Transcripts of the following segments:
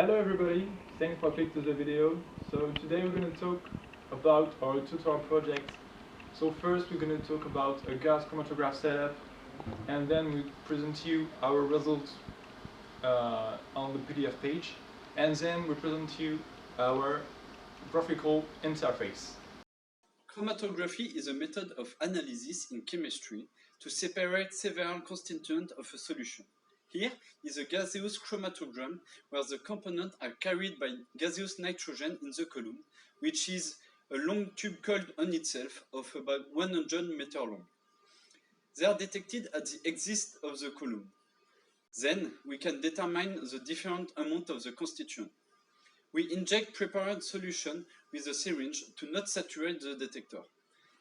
Hello everybody, thanks for clicking to the video. So today we're going to talk about our tutorial project. So first we're going to talk about a gas chromatograph setup, and then we present you our results on the PDF page, and then we present you our graphical interface. Chromatography is a method of analysis in chemistry to separate several constituents of a solution. Here is a gaseous chromatogram where the components are carried by gaseous nitrogen in the column, which is a long tube coiled on itself of about 100 meters long. They are detected at the exit of the column. Then we can determine the different amount of the constituent. We inject prepared solution with a syringe to not saturate the detector.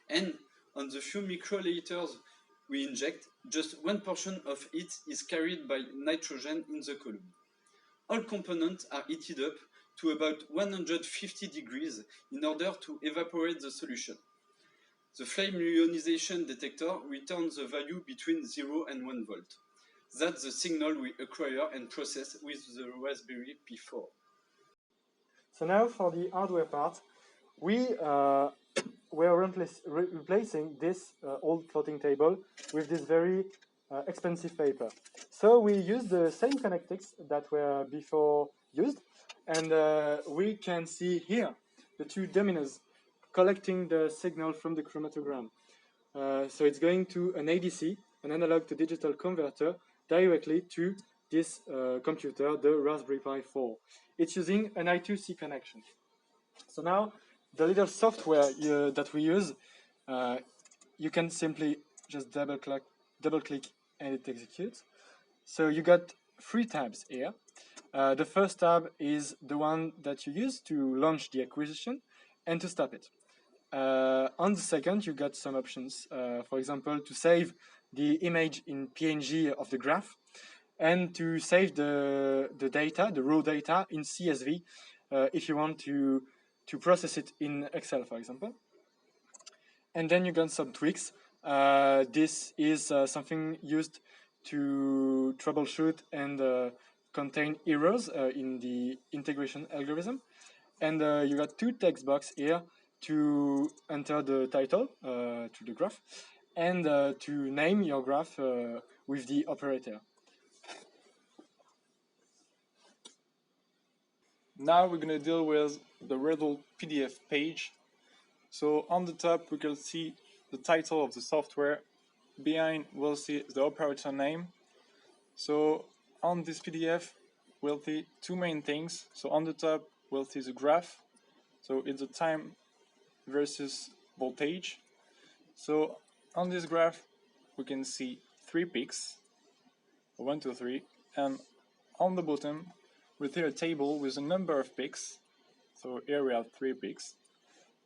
And on the few microliters we inject, just one portion of it is carried by nitrogen in the column. All components are heated up to about 150 degrees in order to evaporate the solution. The flame ionization detector returns the value between 0 and 1 volt. That's the signal we acquire and process with the Raspberry Pi 4. So now for the hardware part, we're replacing this old floating table with this very expensive paper. So we use the same connectics that were before used, and we can see here the two dominoes collecting the signal from the chromatogram. So it's going to an ADC, an analog to digital converter, directly to this computer, the Raspberry Pi 4. It's using an I2C connection. So now, the little software that we use, you can simply just double click and it executes. So you got 3 tabs here. The first tab is the one that you use to launch the acquisition and to stop it. On the second, you got some options, for example, to save the image in PNG of the graph, and to save the data, the raw data, in CSV if you want to process it in Excel, for example. And then you got some tweaks. This is something used to troubleshoot and contain errors in the integration algorithm. And you got 2 text boxes here to enter the title to the graph, and to name your graph with the operator. Now we're going to deal with the result PDF page. So on the top we can see the title of the software. Behind we'll see the operator name. So on this PDF we'll see 2 main things. So on the top we'll see the graph. So it's the time versus voltage. So on this graph we can see 3 peaks, 1, 2, 3, and on the bottom we see a table with a number of peaks. So here we have 3 peaks,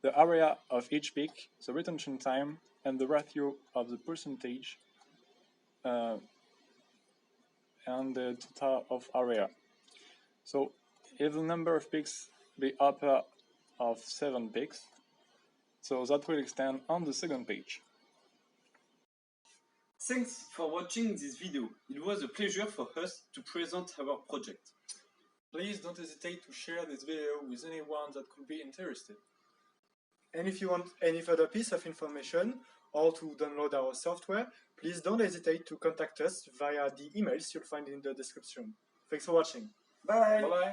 the area of each peak, the retention time, and the ratio of the percentage and the total of area. So if the number of peaks be upper of 7 peaks, so that will extend on the second page. Thanks for watching this video. It was a pleasure for us to present our project. Please don't hesitate to share this video with anyone that could be interested. And if you want any further piece of information or to download our software, please don't hesitate to contact us via the emails you'll find in the description. Thanks for watching. Bye! Bye-bye!